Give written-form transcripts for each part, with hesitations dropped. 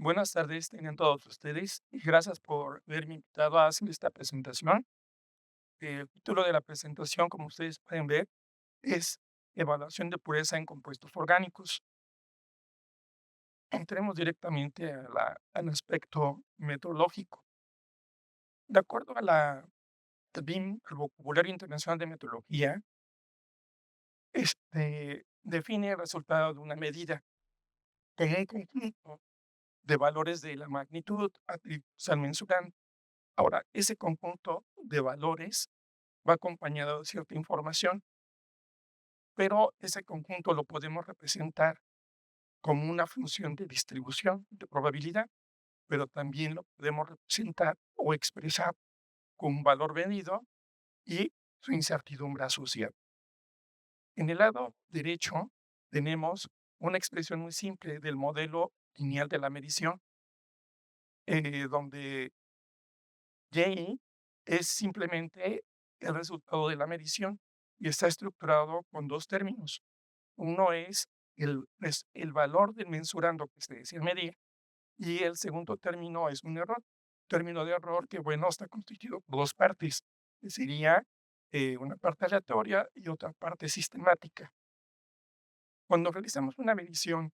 Buenas tardes, tengan todos ustedes y gracias por haberme invitado a hacer esta presentación. El título de la presentación, como ustedes pueden ver, es Evaluación de pureza en compuestos orgánicos. Entremos directamente al aspecto metodológico. De acuerdo a el BIM, el Vocabulario Internacional de Metrología, define el resultado de una medida que es el conjunto de valores de la magnitud atribuidos al mensurante. Ahora, ese conjunto de valores va acompañado de cierta información, pero ese conjunto lo podemos representar como una función de distribución de probabilidad, pero también lo podemos representar o expresar con un valor medido y su incertidumbre asociada. En el lado derecho tenemos una expresión muy simple del modelo lineal de la medición, donde Y es simplemente el resultado de la medición y está estructurado con dos términos. Uno es el valor del mensurando que se desea medir y el segundo término es un error. Término de error que, bueno, está constituido por dos partes, que sería una parte aleatoria y otra parte sistemática. Cuando realizamos una medición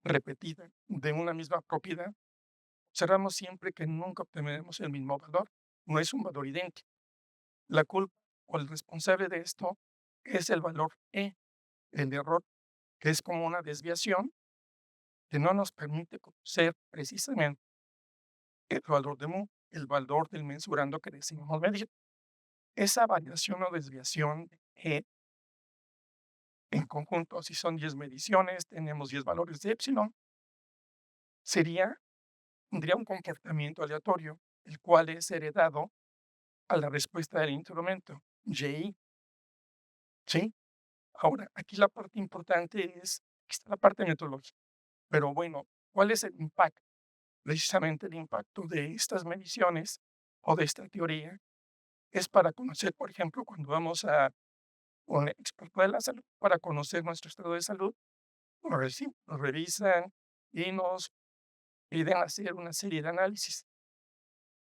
repetida de una misma propiedad, observamos siempre que nunca obtenemos el mismo valor, no es un valor idéntico. La culpa o el responsable de esto es el valor E, el error, que es como una desviación que no nos permite conocer precisamente el valor de mu, el valor del mensurando que decidimos medir. Esa variación o desviación de E en conjunto, si son 10 mediciones, tenemos 10 valores de epsilon, sería, tendría un comportamiento aleatorio, el cual es heredado a la respuesta del instrumento, YI, ¿sí? Ahora, aquí la parte importante aquí está la parte metodológica. Pero bueno, ¿cuál es el impacto? Precisamente el impacto de estas mediciones o de esta teoría es para conocer, por ejemplo, cuando vamos a un experto de la salud, para conocer nuestro estado de salud, nos revisan y nos piden hacer una serie de análisis.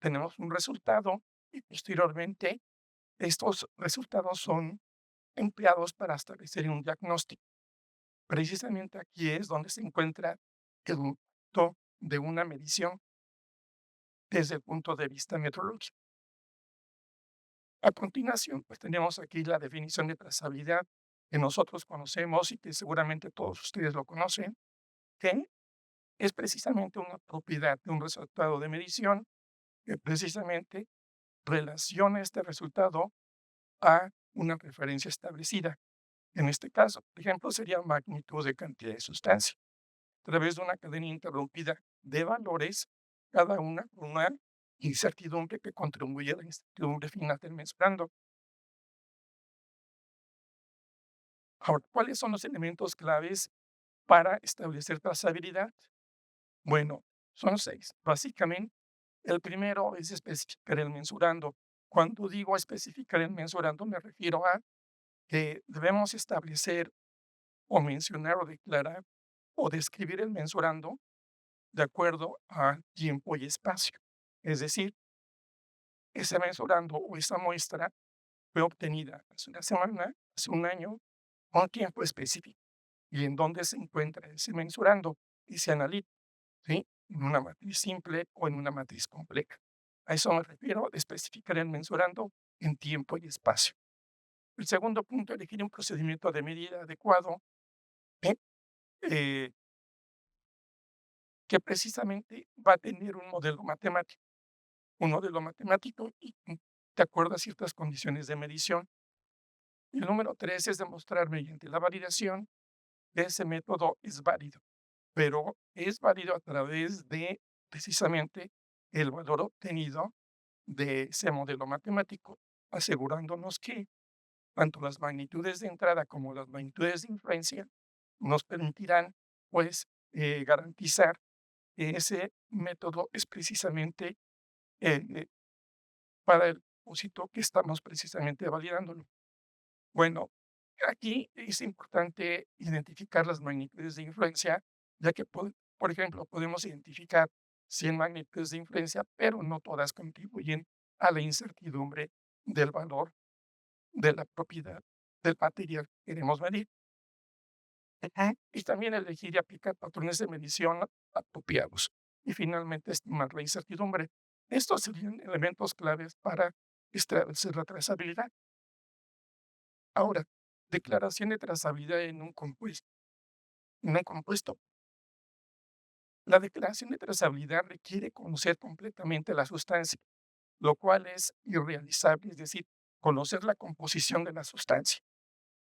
Tenemos un resultado y posteriormente estos resultados son empleados para establecer un diagnóstico. Precisamente aquí es donde se encuentra el impacto de una medición desde el punto de vista metrológico. A continuación, pues tenemos aquí la definición de trazabilidad que nosotros conocemos y que seguramente todos ustedes lo conocen, que es precisamente una propiedad de un resultado de medición que precisamente relaciona este resultado a una referencia establecida. En este caso, por ejemplo, sería magnitud de cantidad de sustancia, a través de una cadena interrumpida de valores, cada una con una incertidumbre que contribuye a la incertidumbre final del mensurando. Ahora, ¿cuáles son los elementos claves para establecer trazabilidad? Bueno, son 6. Básicamente, el primero es especificar el mensurando. Cuando digo especificar el mensurando, me refiero a que debemos establecer o mencionar o declarar o describir el mensurando de acuerdo a tiempo y espacio. Es decir, ese mensurando o esa muestra fue obtenida hace una semana, hace un año, o un tiempo específico. ¿Y en dónde se encuentra ese mensurando y se analiza? ¿Sí? ¿En una matriz simple o en una matriz compleja? A eso me refiero, de especificar el mensurando en tiempo y espacio. El segundo punto, elegir un procedimiento de medida adecuado, ¿eh? Eh, que precisamente va a tener un modelo matemático y de acuerdo a ciertas condiciones de medición. El número 3 es demostrar mediante la validación que ese método es válido, pero es válido a través de precisamente el valor obtenido de ese modelo matemático, asegurándonos que tanto las magnitudes de entrada como las magnitudes de influencia nos permitirán, pues, garantizar que ese método es precisamente eh, para el propósito que estamos precisamente validándolo. Bueno, aquí es importante identificar las magnitudes de influencia, ya que Por ejemplo, podemos identificar 100 magnitudes de influencia, pero no todas contribuyen a la incertidumbre del valor de la propiedad del material que queremos medir. Y también elegir y aplicar patrones de medición apropiados. Y finalmente, estimar la incertidumbre. Estos serían elementos claves para establecer la trazabilidad. Ahora, declaración de trazabilidad en un compuesto. En un compuesto, la declaración de trazabilidad requiere conocer completamente la sustancia, lo cual es irrealizable, es decir, conocer la composición de la sustancia.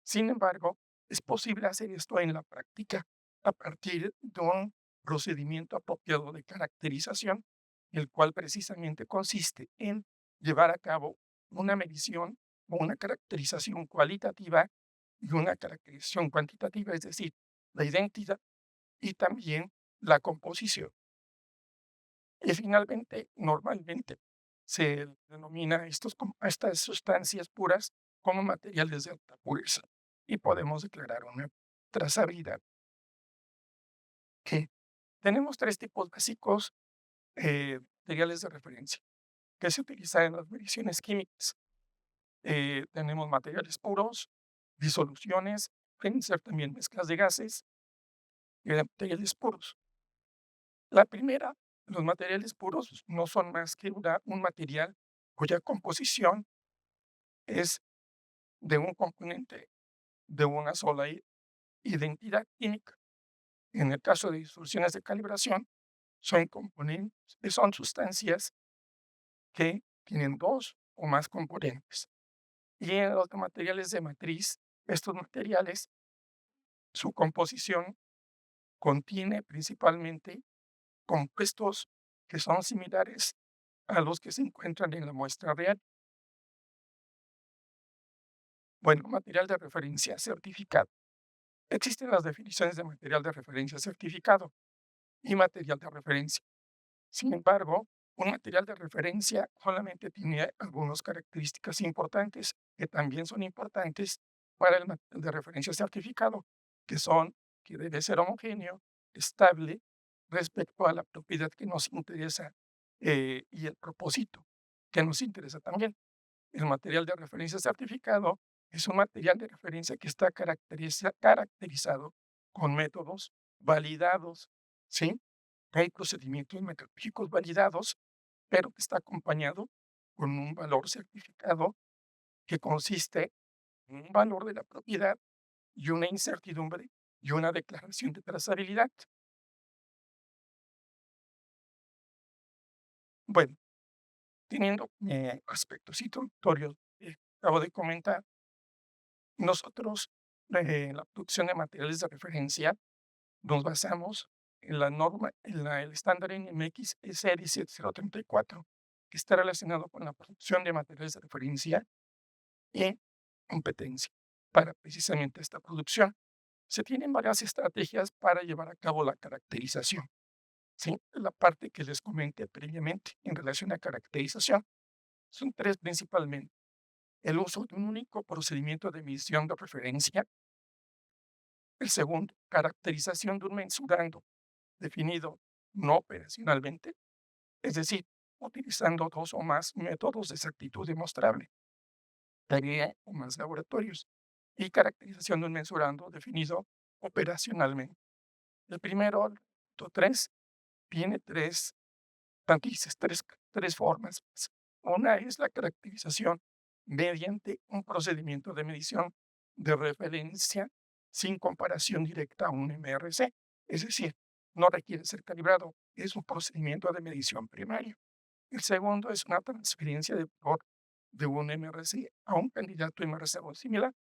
Sin embargo, es posible hacer esto en la práctica a partir de un procedimiento apropiado de caracterización, el cual precisamente consiste en llevar a cabo una medición o una caracterización cualitativa y una caracterización cuantitativa, es decir, la identidad y también la composición. Y finalmente, normalmente se denomina a estas sustancias puras como materiales de alta pureza y podemos declarar una trazabilidad. Que tenemos tres tipos básicos de materiales de referencia que se utilizan en las mediciones químicas. Tenemos materiales puros, disoluciones, pueden ser también mezclas de gases y de materiales puros. La primera, los materiales puros no son más que un material cuya composición es de un componente de una sola identidad química. En el caso de disoluciones de calibración, son componentes, son sustancias que tienen dos o más componentes. Y en los materiales de matriz, estos materiales, su composición contiene principalmente compuestos que son similares a los que se encuentran en la muestra real. Bueno, material de referencia certificado. Existen las definiciones de material de referencia certificado y material de referencia. Sin embargo, un material de referencia solamente tiene algunas características importantes que también son importantes para el material de referencia certificado, que son que debe ser homogéneo, estable, respecto a la propiedad que nos interesa y el propósito que nos interesa también. El material de referencia certificado es un material de referencia que está caracterizado con métodos validados, ¿sí? Hay procedimientos metodológicos validados, pero que está acompañado con un valor certificado que consiste en un valor de la propiedad y una incertidumbre y una declaración de trazabilidad. Bueno, teniendo aspectos introductorios que acabo de comentar, nosotros en la producción de materiales de referencia nos basamos en la norma, el estándar NMX SE 17034, que está relacionado con la producción de materiales de referencia y competencia para precisamente esta producción. Se tienen varias estrategias para llevar a cabo la caracterización. ¿Sí? La parte que les comenté previamente en relación a caracterización son tres principalmente. El uso de un único procedimiento de medición de referencia. El segundo, caracterización de un mensurando definido no operacionalmente, es decir, utilizando dos o más métodos de exactitud demostrable, tarea o más laboratorios, y caracterización de un mensurando definido operacionalmente. El primero, el punto 3, tiene tres matices, tres formas. Una es la caracterización mediante un procedimiento de medición de referencia sin comparación directa a un MRC, es decir, no requiere ser calibrado, es un procedimiento de medición primario. El segundo es una transferencia de valor de un MRC a un candidato MRC o similar.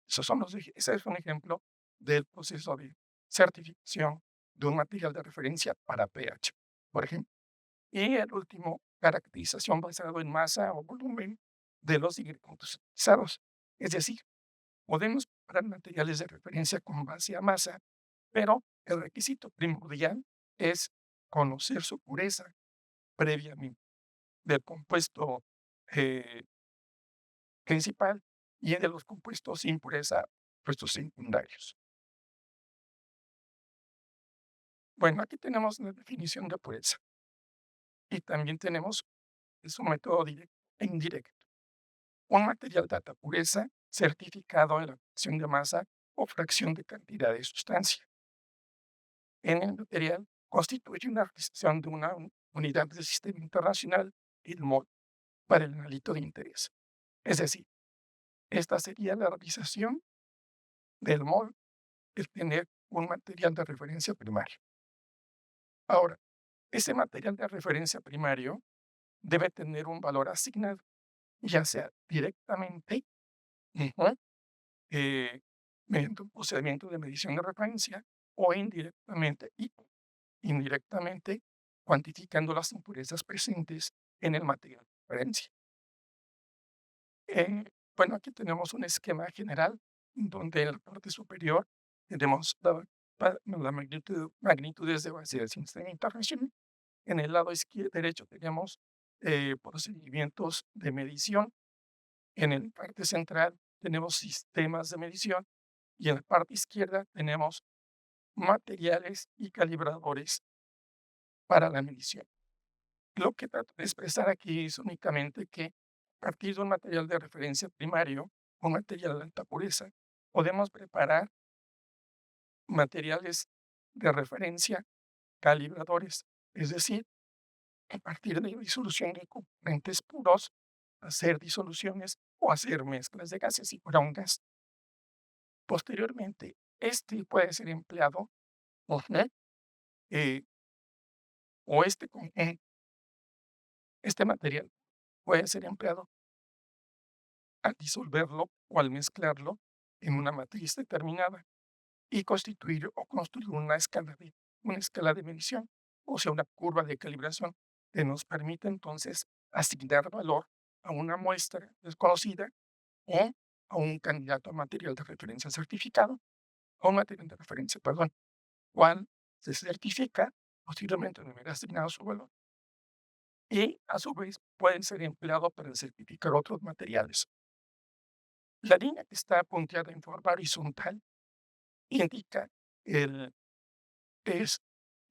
Ese es un ejemplo del proceso de certificación de un material de referencia para pH, por ejemplo. Y el último, caracterización basado en masa o volumen de los hidrocarburos utilizados. Es decir, podemos preparar materiales de referencia con base a masa, pero el requisito primordial es conocer su pureza previamente del compuesto eh, principal y de los compuestos sin pureza, compuestos secundarios. Bueno, aquí tenemos la definición de pureza y también tenemos su método directo e indirecto. Un material de alta pureza certificado en la fracción de masa o fracción de cantidad de sustancia. En el material constituye una realización de una unidad del sistema internacional, el mol, para el analito de interés. Es decir, esta sería la realización del mol, el tener un material de referencia primario. Ahora, ese material de referencia primario debe tener un valor asignado, ya sea directamente, ujú, eh, mediante un procedimiento de medición de referencia, o indirectamente y indirectamente cuantificando las impurezas presentes en el material de referencia. Eh, bueno, aquí tenemos un esquema general donde en la parte superior tenemos la magnitudes de base del sistema internacional. En el lado derecho tenemos procedimientos de medición. En la parte central tenemos sistemas de medición y en la parte izquierda tenemos materiales y calibradores para la medición. Lo que trato de expresar aquí es únicamente que a partir de un material de referencia primario, un material de alta pureza, podemos preparar materiales de referencia calibradores, es decir, a partir de la disolución de componentes puros, hacer disoluciones o hacer mezclas de gases y fuera un gas. Posteriormente, este puede ser empleado, ujú, eh, o este material puede ser empleado al disolverlo o al mezclarlo en una matriz determinada y constituir o construir una escala de medición, o sea, una curva de calibración que nos permite entonces asignar valor a una muestra desconocida o a un candidato a material de referencia certificado, o un material de referencia, perdón, cual se certifica, posteriormente deberá asignado su valor y a su vez pueden ser empleados para certificar otros materiales. La línea que está punteada en forma horizontal indica el es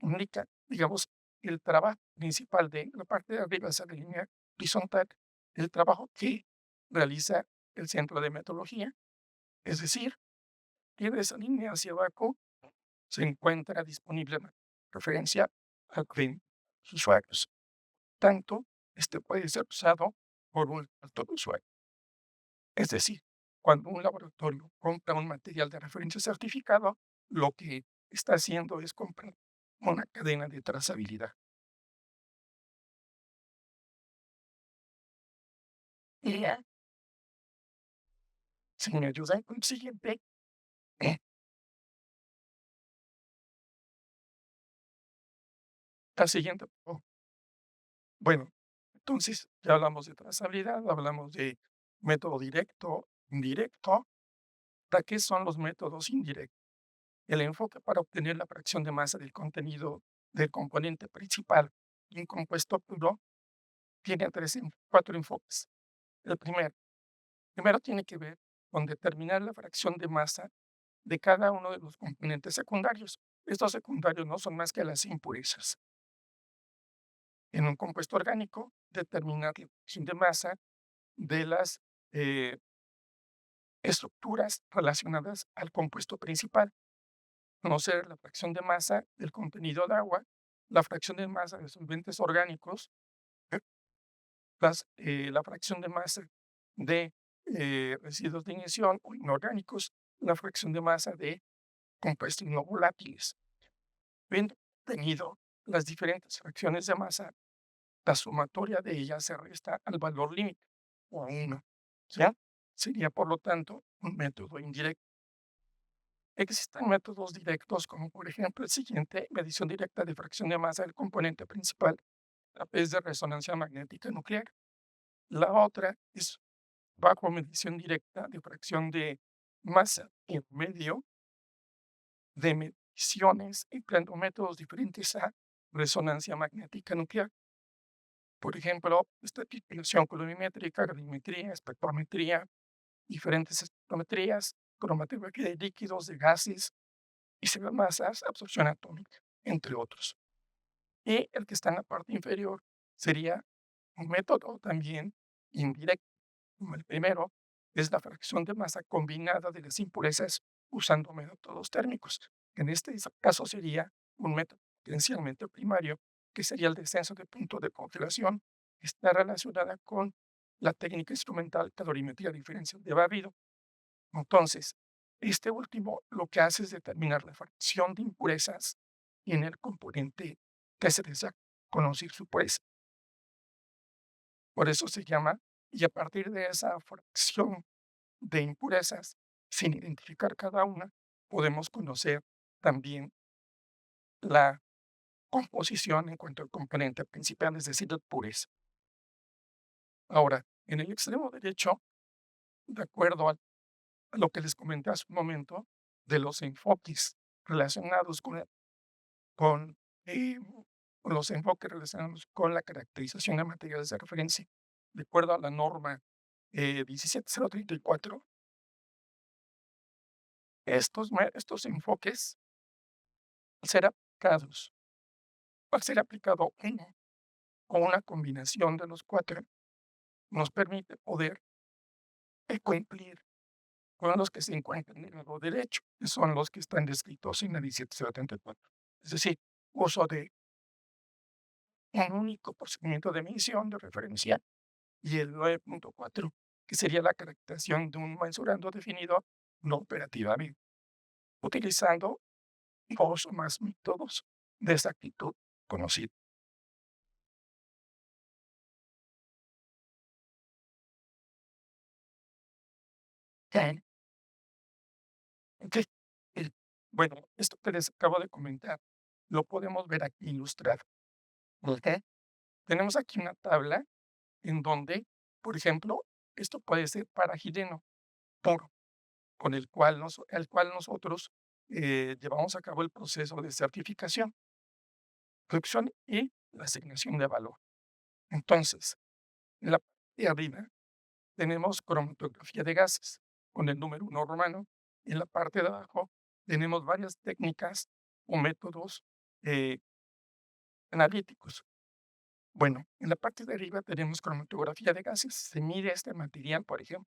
indica, digamos, el trabajo principal de la parte de arriba, esa línea horizontal, el trabajo que realiza el centro de metodología. Es decir, tiene esa línea hacia abajo, se encuentra disponible la referencia a los usuarios. Tanto, este puede ser usado por un alto usuario. Es decir, cuando un laboratorio compra un material de referencia certificado, lo que está haciendo es comprar una cadena de trazabilidad. Y ya, si me ayudan con el siguiente, eh, la siguiente. Bueno, entonces ya hablamos de trazabilidad, hablamos de método directo, indirecto. ¿Para qué son los métodos indirectos? El enfoque para obtener la fracción de masa del contenido del componente principal de un compuesto puro tiene cuatro enfoques. El primero tiene que ver con determinar la fracción de masa de cada uno de los componentes secundarios. Estos secundarios no son más que las impurezas. En un compuesto orgánico, determinar la fracción de masa de las eh, estructuras relacionadas al compuesto principal. Conocer la fracción de masa del contenido de agua, la fracción de masa de solventes orgánicos, eh, la fracción de masa de residuos de ignición o inorgánicos, la fracción de masa de compuestos no volátiles. Habiendo tenido las diferentes fracciones de masa, la sumatoria de ellas se resta al valor límite, o a 1. ¿Ya? Sería, por lo tanto, un método indirecto. Existen métodos directos, como por ejemplo el siguiente: medición directa de fracción de masa del componente principal a través de resonancia magnética nuclear. La otra es bajo medición directa de fracción de masa en medio de mediciones empleando métodos diferentes a resonancia magnética nuclear. Por ejemplo, estratificación colorimétrica, gravimetría, espectrometría, diferentes espectrometrías, cromatografía de líquidos, de gases y masas, absorción atómica. entre otros. Y el que está en la parte inferior sería un método también indirecto, como el primero, es la fracción de masa combinada de las impurezas usando métodos térmicos. En este caso sería un método potencialmente primario, que sería el descenso de punto de congelación, que está relacionada con la técnica instrumental calorimetría diferencial de barrido. Entonces, este último lo que hace es determinar la fracción de impurezas en el componente que se desea conocer su pureza. Por eso se llama, y a partir de esa fracción de impurezas, sin identificar cada una, podemos conocer también la composición en cuanto al componente principal, es decir, la pureza. Ahora, en el extremo derecho, de acuerdo a lo que les comenté hace un momento, de los enfoques relacionados con, eh, con los enfoques relacionados con la caracterización de materiales de referencia, de acuerdo a la norma 17034, estos enfoques, al ser aplicado uno o una combinación de los cuatro, nos permite poder cumplir con los que se encuentran en el lado derecho, que son los que están descritos en la 17074. Es decir, uso de un único procedimiento de medición de referencia y el 9.4, que sería la caracterización de un mensurando definido no operativamente, utilizando dos o más métodos de exactitud conocidos. Ok. Ok. Eh, Bueno, esto que les acabo de comentar lo podemos ver aquí ilustrado. ¿Ok? Tenemos aquí una tabla en donde, por ejemplo, esto puede ser paragileno puro, el cual nosotros llevamos a cabo el proceso de certificación, producción y la asignación de valor. Entonces, en la parte de arriba tenemos cromatografía de gases con el número 1 romano. En la parte de abajo tenemos varias técnicas o métodos eh, analíticos. Bueno, en la parte de arriba tenemos cromatografía de gases. Se mide este material, por ejemplo,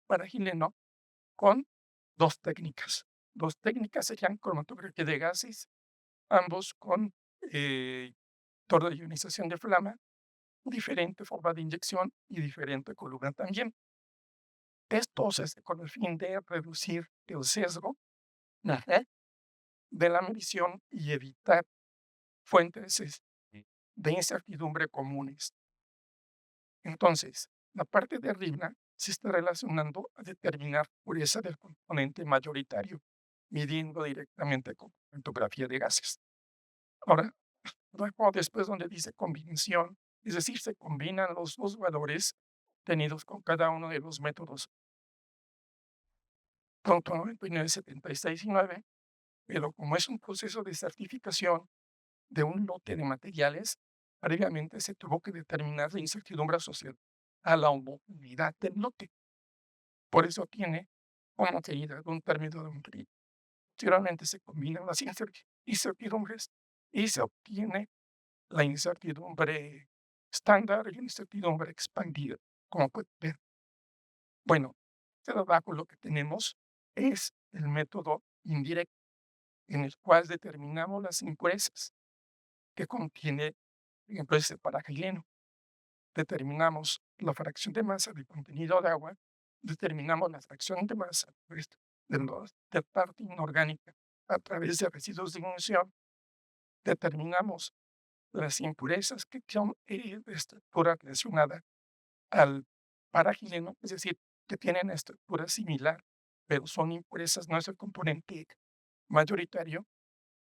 para Gileno con dos técnicas. Dos técnicas serían cromatografía de gases, ambos con torno de ionización de flama, diferente forma de inyección y diferente columna también. Esto se hace con el fin de reducir el sesgo, ajá, de la medición y evitar fuentes de incertidumbre comunes. Entonces, la parte de arriba se está relacionando a determinar pureza del componente mayoritario, midiendo directamente con cromatografía de gases. Ahora, luego después donde dice combinación, es decir, se combinan los dos valores tenidos con cada uno de los métodos, punto 99, 76 y 9, pero como es un proceso de certificación de un lote de materiales, previamente se tuvo que determinar la incertidumbre asociada a la homogeneidad del lote. Por eso tiene homogeneidad, un término de homogeneidad. Posteriormente se combinan las incertidumbres y se obtiene la incertidumbre estándar y la incertidumbre expandida, como pueden ver. Bueno, de abajo lo que tenemos es el método indirecto, en el cual determinamos las impurezas que contiene, por ejemplo, este paragileno. Determinamos la fracción de masa del contenido de agua, determinamos la fracción de masa pues, de parte inorgánica a través de residuos de ignición, determinamos las impurezas que son de estructura relacionada al paragileno, es decir, que tienen estructura similar, pero son impurezas, no es el componente mayoritario.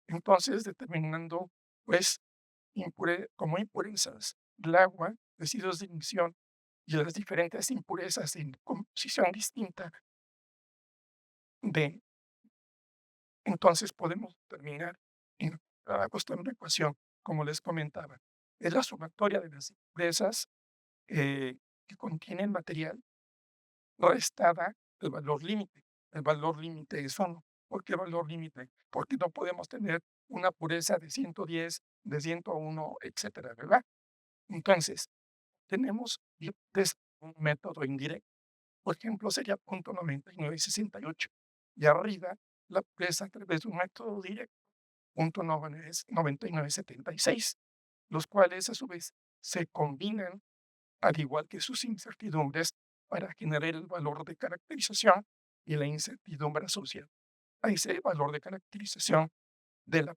Entonces, determinando, pues, como impurezas el agua, residuos de ignición y las diferentes impurezas en composición distinta de, entonces podemos determinar en la cuestión de una ecuación, como les comentaba, es la sumatoria de las impurezas que contiene el material restada el valor límite. El valor límite es 1. ¿Por qué valor límite? Porque no podemos tener una pureza de 110, de 101, etcétera, ¿verdad? Entonces, tenemos un método indirecto. Por ejemplo, sería 0.9968. Y arriba, la pureza a través de un método directo, 0.9976, los cuales a su vez se combinan, al igual que sus incertidumbres, para generar el valor de caracterización y la incertidumbre asociada a ese valor de caracterización de la.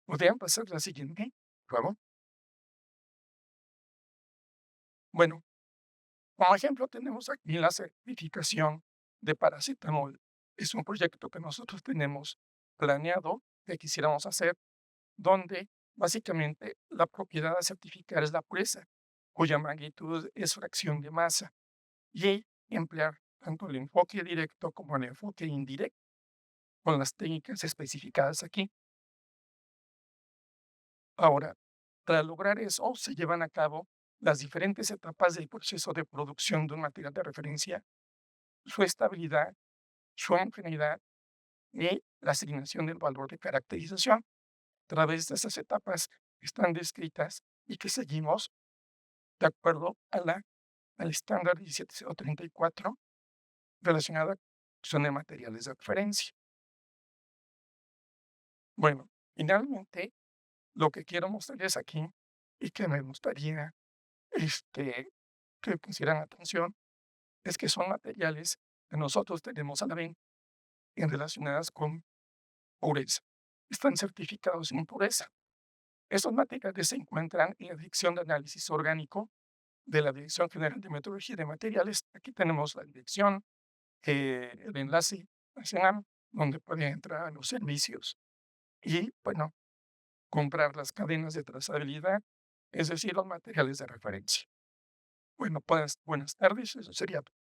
Podrían pasar la siguiente, por favor. Bueno, como ejemplo tenemos aquí la certificación de paracetamol. Es un proyecto que nosotros tenemos planeado, que quisiéramos hacer, donde básicamente la propiedad a certificar es la pureza, cuya magnitud es fracción de masa, y emplear tanto el enfoque directo como el enfoque indirecto con las técnicas especificadas aquí. Ahora, para lograr eso se llevan a cabo las diferentes etapas del proceso de producción de un material de referencia, su estabilidad, su homogeneidad y la asignación del valor de caracterización. A través de esas etapas que están descritas y que seguimos de acuerdo al estándar 17034 relacionada con de materiales de referencia. Bueno, finalmente, lo que quiero mostrarles aquí y que me gustaría que pusieran atención es que son materiales que nosotros tenemos a la venta en relacionadas con pureza. Están certificados en pureza. Estos materiales se encuentran en la Dirección de Análisis Orgánico de la Dirección General de Metrología de Materiales. Aquí tenemos la dirección, el enlace nacional, donde pueden entrar a los servicios y, bueno, comprar las cadenas de trazabilidad, es decir, los materiales de referencia. Bueno, pues buenas tardes, eso sería todo.